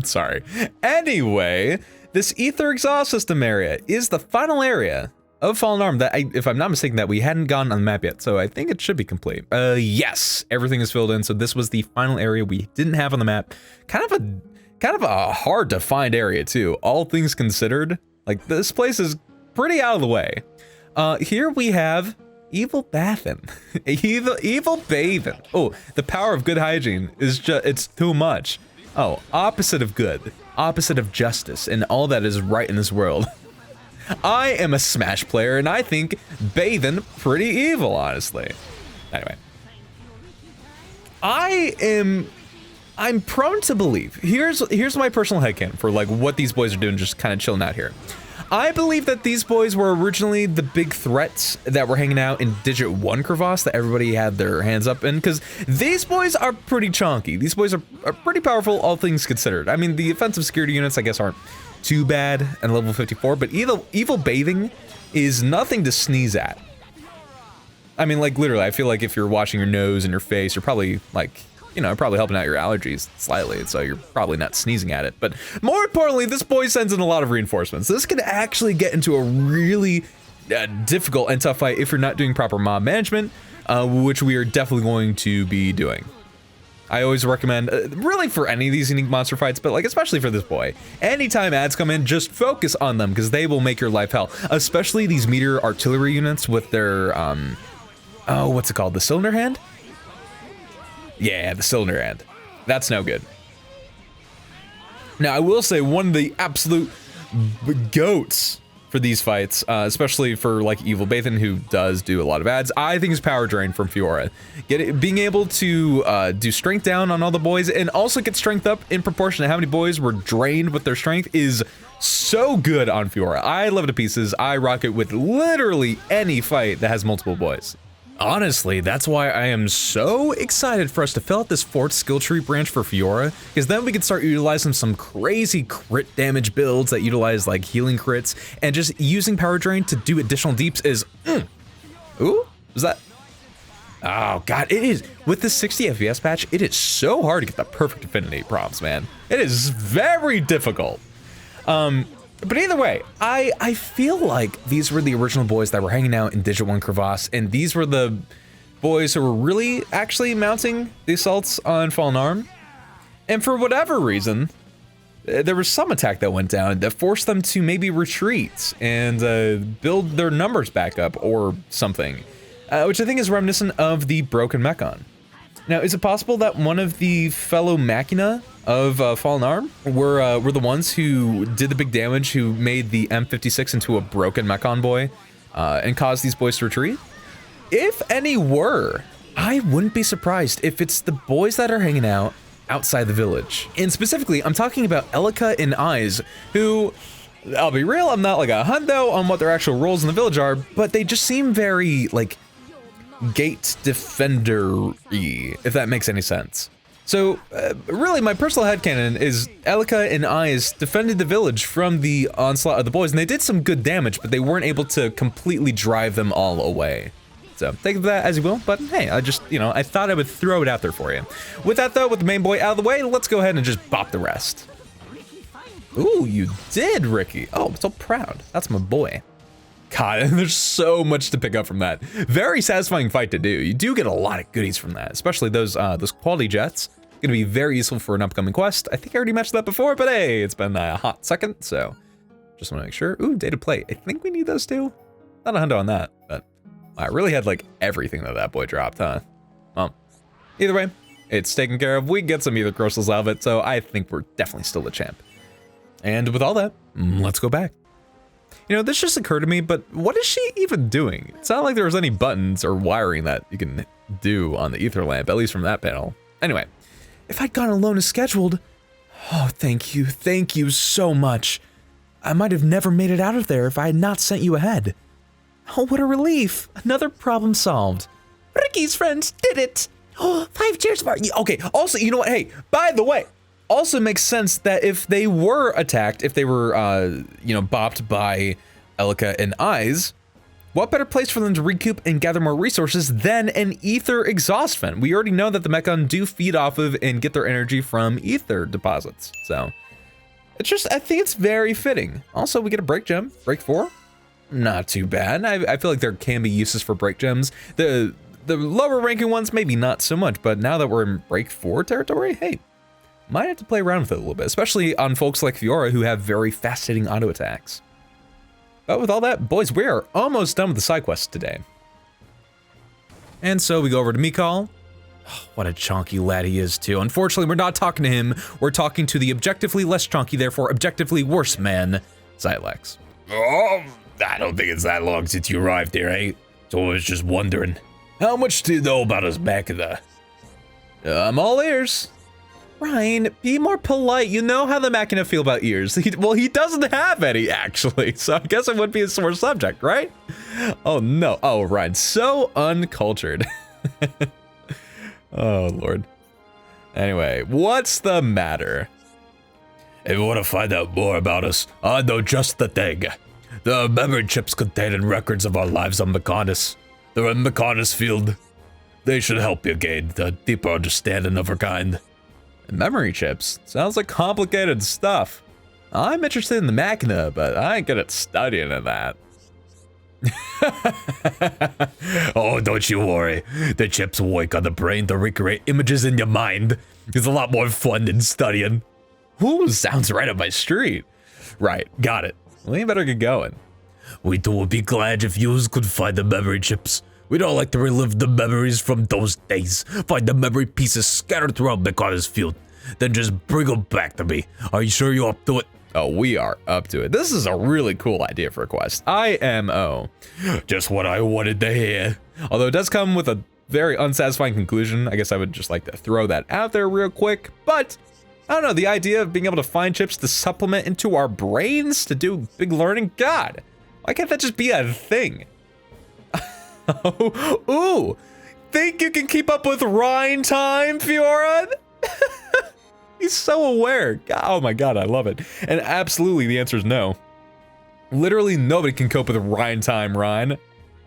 Sorry. Anyway, this ether exhaust system area is the final area of Fallen Arm that, if I'm not mistaken, that we hadn't gone on the map yet, so I think it should be complete. Yes, everything is filled in, so this was the final area we didn't have on the map. Kind of a hard to find area too, all things considered. Like, this place is pretty out of the way. Here we have Evil Bathin. Evil Bathin. Oh, the power of good hygiene is just, it's too much. Oh, opposite of good, opposite of justice, and all that is right in this world. I am a Smash player, and I think Bathin pretty evil, honestly. Anyway. I'm prone to believe, here's my personal headcanon for like what these boys are doing, just kind of chilling out here. I believe that these boys were originally the big threats that were hanging out in Digit 1 crevasse that everybody had their hands up in, because these boys are pretty chunky. These boys are pretty powerful, all things considered. I mean, the offensive security units, I guess, aren't too bad at level 54, but evil bathing is nothing to sneeze at. I mean, like, literally, I feel like if you're washing your nose and your face, you're probably, like, you know, probably helping out your allergies slightly, so you're probably not sneezing at it. But more importantly, this boy sends in a lot of reinforcements. This could actually get into a really difficult and tough fight if you're not doing proper mob management, which we are definitely going to be doing. I always recommend, really for any of these unique monster fights, but like especially for this boy, anytime ads come in, just focus on them because they will make your life hell. Especially these meteor artillery units with their, oh, what's it called? The cylinder hand? Yeah, the cylinder hand. That's no good. Now, I will say one of the absolute goats for these fights, especially for like Evil Bathin, who does do a lot of ads, I think is Power Drain from Fiora. Being able to do strength down on all the boys and also get strength up in proportion to how many boys were drained with their strength is so good on Fiora. I love it to pieces. I rock it with literally any fight that has multiple boys. Honestly, that's why I am so excited for us to fill out this 4th skill tree branch for Fiora, because then we can start utilizing some crazy crit damage builds that utilize like healing crits, and just using Power Drain to do additional deeps is, Ooh, was that? Oh god, it is, with the 60 FPS patch, it is so hard to get the perfect affinity prompts, man. It is very difficult. But either way, I feel like these were the original boys that were hanging out in Digit 1 Crevasse, and these were the boys who were really actually mounting the assaults on Fallen Arm. And for whatever reason, there was some attack that went down that forced them to maybe retreat and build their numbers back up or something, which I think is reminiscent of the broken Mechon. Now, is it possible that one of the fellow Machina of Fallen Arm were the ones who did the big damage, who made the M56 into a broken Mechon boy and caused these boys to retreat? If any were, I wouldn't be surprised if it's the boys that are hanging out outside the village. And specifically, I'm talking about Elika and Eyes, who, I'll be real, I'm not like a hundo on what their actual roles in the village are, but they just seem very, like, gate defender-y, if that makes any sense. So, really, my personal headcanon is Elika and Eyes defended the village from the onslaught of the boys, and they did some good damage, but they weren't able to completely drive them all away. So, think of that as you will, but hey, I just, you know, I thought I would throw it out there for you. With that, though, with the main boy out of the way, let's go ahead and just bop the rest. Ooh, you did, Ricky. Oh, I'm so proud. That's my boy. God, and there's so much to pick up from that. Very satisfying fight to do. You do get a lot of goodies from that, especially those quality jets. Gonna be very useful for an upcoming quest. I think I already mentioned that before, but hey, it's been a hot second, so just want to make sure. Ooh, data plate. I think we need those too. Not a hundo on that, but I really had like everything that boy dropped, huh? Well, either way, it's taken care of. We get some ether crystals out of it, so I think we're definitely still the champ. And with all that, let's go back. You know, this just occurred to me, but what is she even doing? It's not like there was any buttons or wiring that you can do on the ether lamp, at least from that panel. Anyway, if I'd gone alone as scheduled, oh, thank you so much. I might have never made it out of there if I had not sent you ahead. Oh, what a relief. Another problem solved. Ricky's friends did it. Oh, 5 cheers, Mark. Okay, also, you know what? Hey, by the way, also makes sense that if they were attacked, if they were, you know, bopped by Elika and Eyes, what better place for them to recoup and gather more resources than an ether exhaust vent? We already know that the Mechon do feed off of and get their energy from ether deposits. So, it's just, I think it's very fitting. Also, we get a break gem, break 4. Not too bad. I feel like there can be uses for break gems. The lower ranking ones, maybe not so much, but now that we're in break 4 territory, hey, might have to play around with it a little bit, especially on folks like Fiora who have very fast-hitting auto attacks. But with all that, boys, we are almost done with the side quest today. And so we go over to Mikal. Oh, what a chonky lad he is too. Unfortunately, we're not talking to him. We're talking to the objectively less chonky, therefore objectively worse man, Xylex. Oh, I don't think it's that long since you arrived here, eh? So I was just wondering, how much do you know about us back in the... I'm all ears. Ryan, be more polite. You know how the Machina feel about ears. Well, he doesn't have any, actually, so I guess it would be a sore subject, right? Oh, no. Oh, Ryan, so uncultured. Oh, Lord. Anyway, what's the matter? If you want to find out more about us, I know just the thing. The memory chips containing records of our lives on Mechonis. They're in Mechonis Field. They should help you gain a deeper understanding of our kind. Memory chips? Sounds like complicated stuff. I'm interested in the Machina, but I ain't good at studying in that. Oh, don't you worry. The chips work on the brain to recreate images in your mind. It's a lot more fun than studying. Ooh, sounds right up my street. Right, got it. Well, you better get going. We too would be glad if yous could find the memory chips. We'd all like to relive the memories from those days. Find the memory pieces scattered throughout Mechonis Field. Then just bring them back to me. Are you sure you're up to it? Oh, we are up to it. This is a really cool idea for a quest. IMO. Just what I wanted to hear. Although it does come with a very unsatisfying conclusion. I guess I would just like to throw that out there real quick. But I don't know, the idea of being able to find chips to supplement into our brains to do big learning, God, why can't that just be a thing? Ooh, think you can keep up with Rhine time, Fiora? He's so aware. Oh my God, I love it. And absolutely, the answer is no. Literally nobody can cope with Rhine time, Rhine.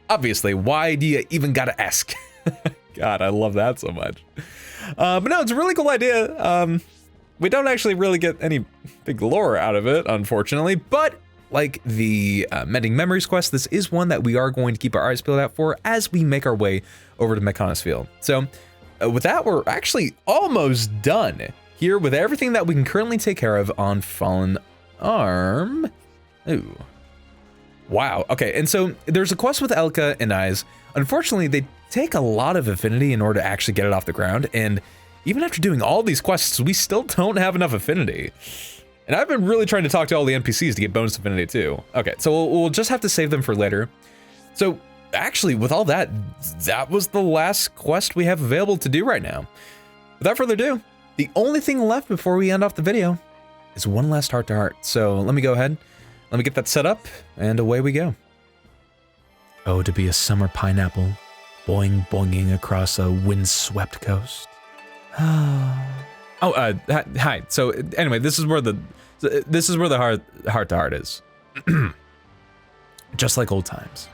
Obviously, why do you even gotta ask? God, I love that so much. But no, it's a really cool idea. We don't actually really get any big lore out of it, unfortunately, but like the Mending Memories quest, this is one that we are going to keep our eyes peeled out for as we make our way over to Mechonis Field. So with that, we're actually almost done here with everything that we can currently take care of on Fallen Arm. Ooh. Wow, okay, and so there's a quest with Elka and Eyes. Unfortunately, they take a lot of affinity in order to actually get it off the ground, and even after doing all these quests, we still don't have enough affinity. And I've been really trying to talk to all the NPCs to get bonus affinity too. Okay, so we'll just have to save them for later. So actually, with all that, that was the last quest we have available to do right now. Without further ado, the only thing left before we end off the video is one last heart-to-heart. So let me go ahead, let me get that set up, and away we go. Oh, to be a summer pineapple, boing boinging across a windswept coast. Hi. So anyway, this is where the heart-to-heart is. Just like old times.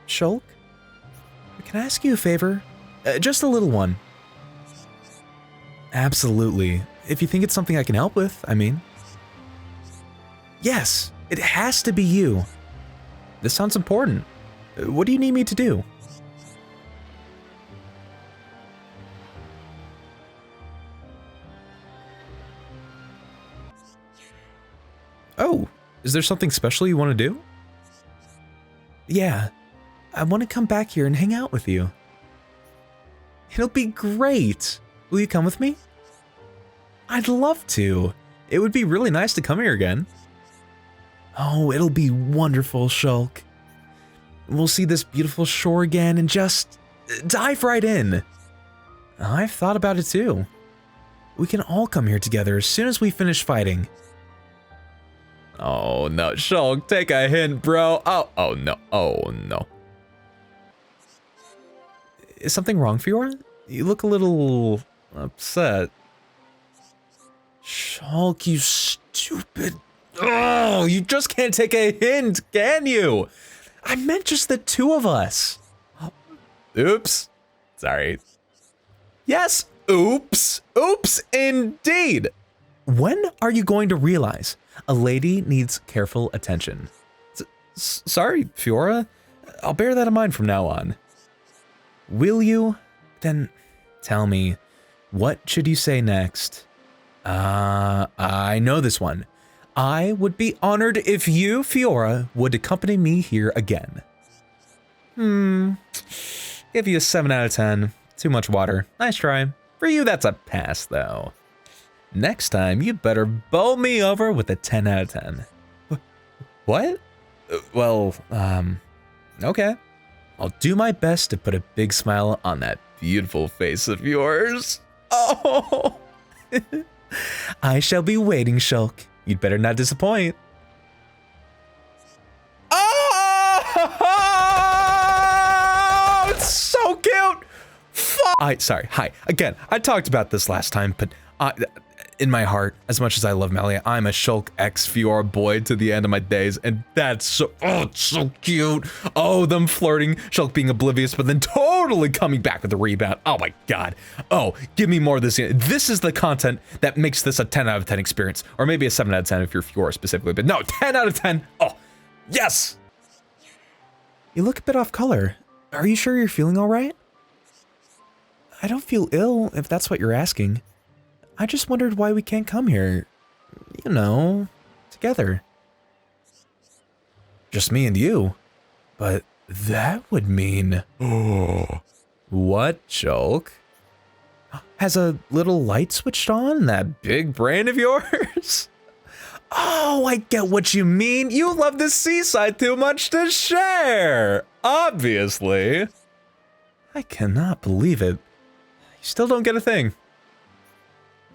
Shulk? Can I ask you a favor? Just a little one. Absolutely. If you think it's something I can help with, I mean. Yes, it has to be you. This sounds important. What do you need me to do? Oh, is there something special you want to do? Yeah, I want to come back here and hang out with you. It'll be great. Will you come with me? I'd love to. It would be really nice to come here again. Oh, it'll be wonderful, Shulk. We'll see this beautiful shore again and just dive right in. I've thought about it too. We can all come here together as soon as we finish fighting. Oh no, Shulk, take a hint, bro. Oh no. Is something wrong, Fiora? You look a little upset. Shulk, you stupid. Oh, you just can't take a hint, can you? I meant just the two of us. Oops. Sorry. Yes, oops. Oops, indeed. When are you going to realize a lady needs careful attention? Sorry, Fiora. I'll bear that in mind from now on. Will you? Then tell me, what should you say next? I know this one. I would be honored if you, Fiora, would accompany me here again. Give you a 7 out of 10. Too much water. Nice try. For you, that's a pass, though. Next time, you better bowl me over with a 10 out of 10. What? Well, okay. I'll do my best to put a big smile on that beautiful face of yours. Oh! I shall be waiting, Shulk. You'd better not disappoint. Oh! It's so cute! Sorry, hi. Again, I talked about this last time, but in my heart, as much as I love Melia, I'm a Shulk X Fiora boy to the end of my days, and that's so, it's so cute. Oh, them flirting, Shulk being oblivious, but then totally coming back with a rebound. Oh my God. Oh, give me more of this. This is the content that makes this a 10 out of 10 experience, or maybe a 7 out of 10 if you're Fiora specifically, but no, 10 out of 10. Oh, yes. You look a bit off color. Are you sure you're feeling all right? I don't feel ill, if that's what you're asking. I just wondered why we can't come here, you know, together. Just me and you. But that would mean... Oh. What, Shulk? Has a little light switched on? That big brain of yours? Oh, I get what you mean. You love the seaside too much to share. Obviously. I cannot believe it. You still don't get a thing.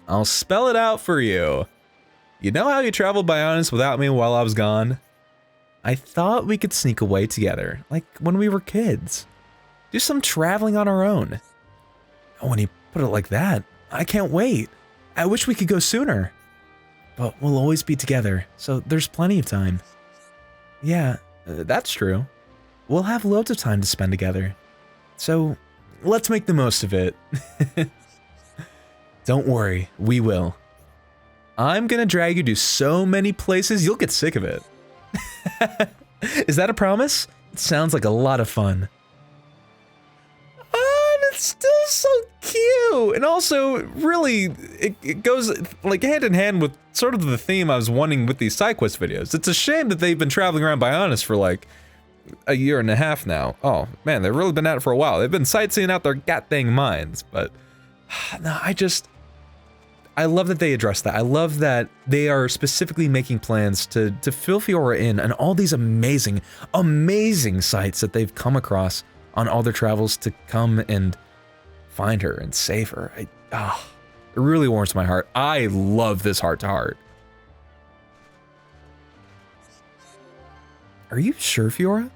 I'll spell it out for you. You know how you traveled Bionis without me while I was gone? I thought we could sneak away together, like when we were kids. Do some traveling on our own. When you put it like that, I can't wait. I wish we could go sooner. But we'll always be together, so there's plenty of time. Yeah, that's true. We'll have loads of time to spend together. So, let's make the most of it. Don't worry, we will. I'm gonna drag you to so many places, you'll get sick of it. Is that a promise? It sounds like a lot of fun. It's still so cute! And also, really, it goes like hand in hand with sort of the theme I was wanting with these side quest videos. It's a shame that they've been traveling around Bionis for like a year and a half now. Oh man, they've really been at it for a while. They've been sightseeing out their god-dang minds, but no, I love that they address that. I love that they are specifically making plans to fill Fiora in on all these amazing, amazing sites that they've come across on all their travels to come and find her and save her. It really warms my heart. I love this heart-to-heart. Are you sure, Fiora?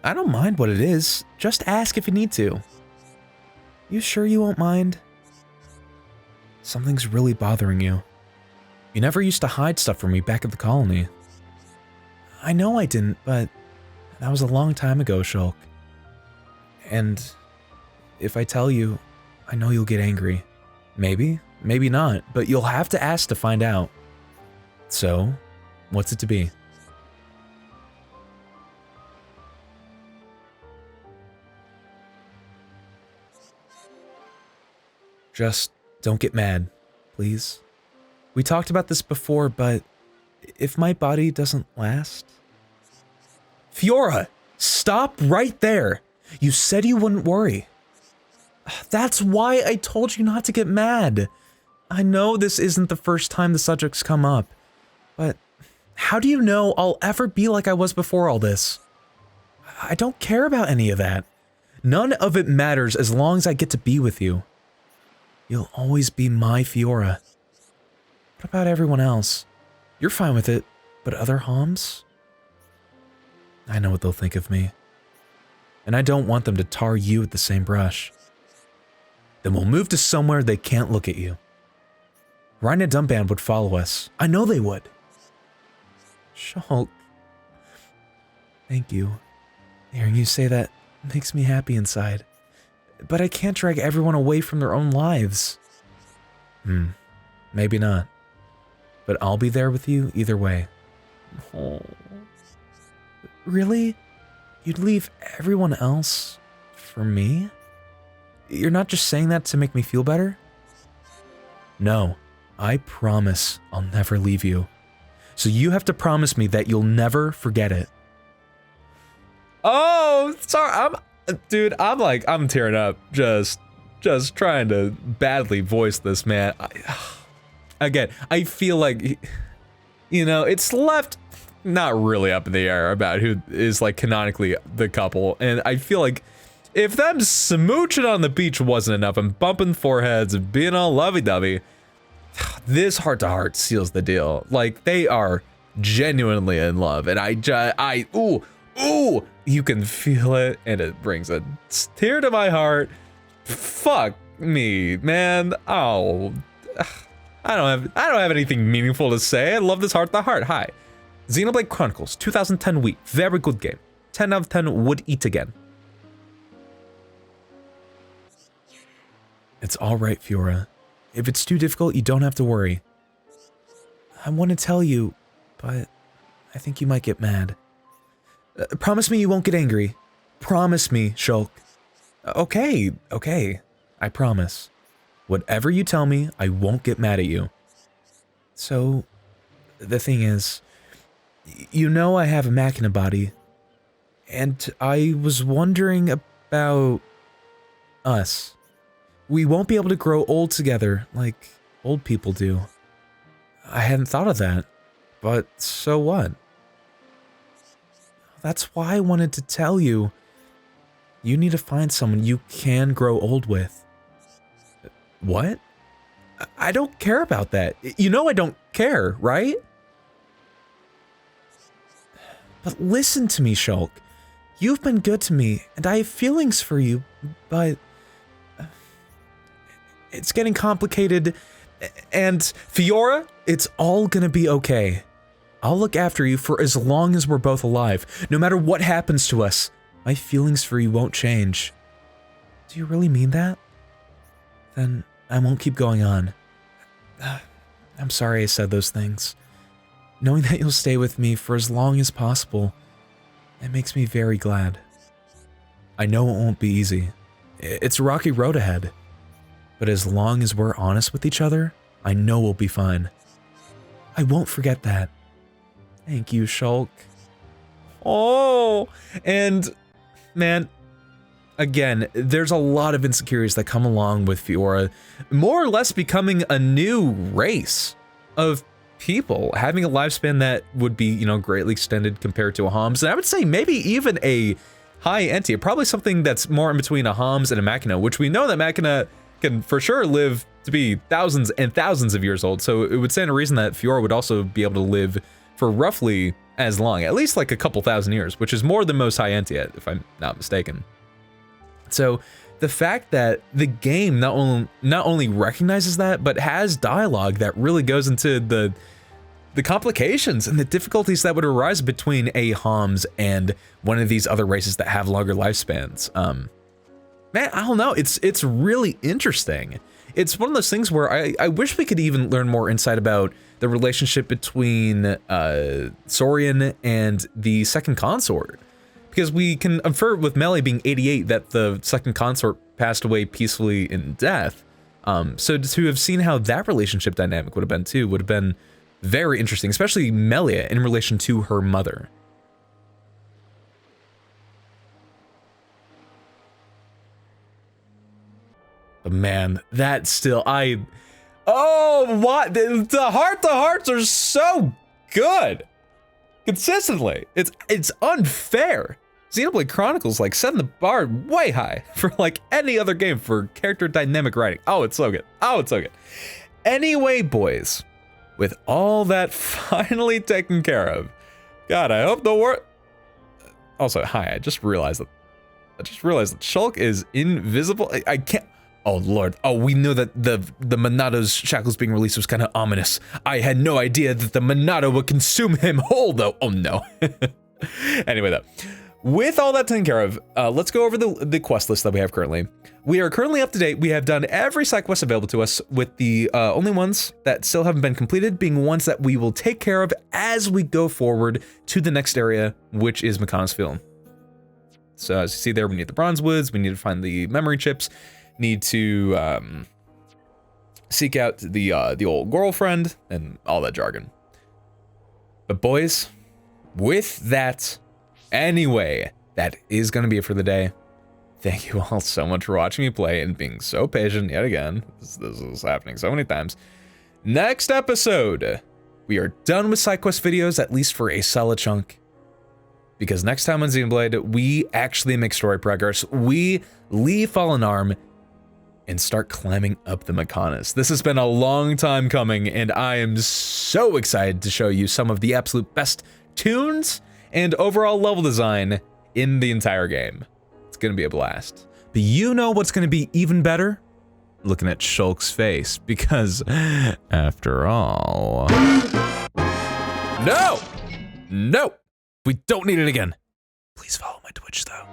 I don't mind what it is. Just ask if you need to. You sure you won't mind? Something's really bothering you. You never used to hide stuff from me back at the colony. I know I didn't, but that was a long time ago, Shulk. And if I tell you, I know you'll get angry. Maybe, maybe not, but you'll have to ask to find out. So, what's it to be? Just don't get mad, please. We talked about this before, but if my body doesn't last... Fiora, stop right there! You said you wouldn't worry. That's why I told you not to get mad. I know this isn't the first time the subject's come up, but how do you know I'll ever be like I was before all this? I don't care about any of that. None of it matters as long as I get to be with you. You'll always be my Fiora. What about everyone else? You're fine with it, but other Homs? I know what they'll think of me. And I don't want them to tar you with the same brush. Then we'll move to somewhere they can't look at you. Rhina Dumband would follow us. I know they would. Shulk. Thank you. Hearing you say that makes me happy inside. But I can't drag everyone away from their own lives. Maybe not. But I'll be there with you either way. Oh. Really? You'd leave everyone else for me? You're not just saying that to make me feel better? No, I promise I'll never leave you. So you have to promise me that you'll never forget it. Oh, sorry, I'm tearing up just trying to badly voice this, man. Again, I feel like, you know, it's left not really up in the air about who is like canonically the couple, and I feel like if them smooching on the beach wasn't enough and bumping foreheads and being all lovey-dovey, this heart-to-heart seals the deal. Like, they are genuinely in love, and ooh, you can feel it, and it brings a tear to my heart. Fuck me, man. Oh, I don't have anything meaningful to say. I love this heart-to-heart. Hi. Xenoblade Chronicles, 2010 Wii. Very good game. 10 out of 10 would eat again. It's alright, Fiora. If it's too difficult, you don't have to worry. I want to tell you, but I think you might get mad. Promise me you won't get angry. Promise me, Shulk. Okay, I promise. Whatever you tell me, I won't get mad at you. So, the thing is, you know I have a Machina body, and I was wondering about us. We won't be able to grow old together like old people do. I hadn't thought of that, but so what? That's why I wanted to tell you. You need to find someone you can grow old with. What? I don't care about that. You know I don't care, right? But listen to me, Shulk. You've been good to me, and I have feelings for you, but... it's getting complicated, and Fiora, it's all gonna be okay. I'll look after you for as long as we're both alive, no matter what happens to us. My feelings for you won't change. Do you really mean that? Then I won't keep going on. I'm sorry I said those things. Knowing that you'll stay with me for as long as possible, it makes me very glad. I know it won't be easy. It's a rocky road ahead. But as long as we're honest with each other, I know we'll be fine. I won't forget that. Thank you, Shulk. Oh, and man, again, there's a lot of insecurities that come along with Fiora, more or less becoming a new race of people, having a lifespan that would be, you know, greatly extended compared to a Homs, and I would say maybe even a high Entia, probably something that's more in between a Homs and a Machina, which we know that Machina can for sure live to be thousands and thousands of years old, so it would stand to reason that Fiora would also be able to live for roughly as long, at least like a couple thousand years, which is more than most high Entia, if I'm not mistaken. So the fact that the game not only recognizes that, but has dialogue that really goes into the complications and the difficulties that would arise between a Homs and one of these other races that have longer lifespans. Man, I don't know, it's really interesting. It's one of those things where I wish we could even learn more insight about the relationship between Saurian and the second consort. Because we can infer with Melee being 88 that the second consort passed away peacefully in death. So to have seen how that relationship dynamic would have been too, would have been very interesting, especially Melia in relation to her mother. But man, that still, oh, what? The heart-to-hearts are so good. Consistently. It's unfair. Xenoblade Chronicles, like, setting the bar way high for, like, any other game for character dynamic writing. Oh, it's so good. Oh, it's so good. Anyway, boys, with all that finally taken care of, God, I hope the world... Also, hi, I just realized that Shulk is invisible. I can't... Oh, Lord. Oh, we knew that the Monado's shackles being released was kind of ominous. I had no idea that the Monado would consume him whole, though. Oh, no. Anyway, though. With all that taken care of, let's go over the quest list that we have currently. We are currently up to date. We have done every side quest available to us, with the only ones that still haven't been completed being ones that we will take care of as we go forward to the next area, which is Mechonis Field. So as you see there, we need the bronze woods, we need to find the memory chips, need to seek out the old girlfriend, and all that jargon. But boys, with that, anyway, that is going to be it for the day. Thank you all so much for watching me play and being so patient yet again. This is happening so many times. Next episode, we are done with side quest videos, at least for a solid chunk. Because next time on Xenoblade, we actually make story progress. We leave Fallen Arm and start climbing up the Mechonis. This has been a long time coming, and I am so excited to show you some of the absolute best tunes and overall level design in the entire game. It's gonna be a blast. But you know what's gonna be even better? Looking at Shulk's face, because after all... No! No! We don't need it again. Please follow my Twitch though.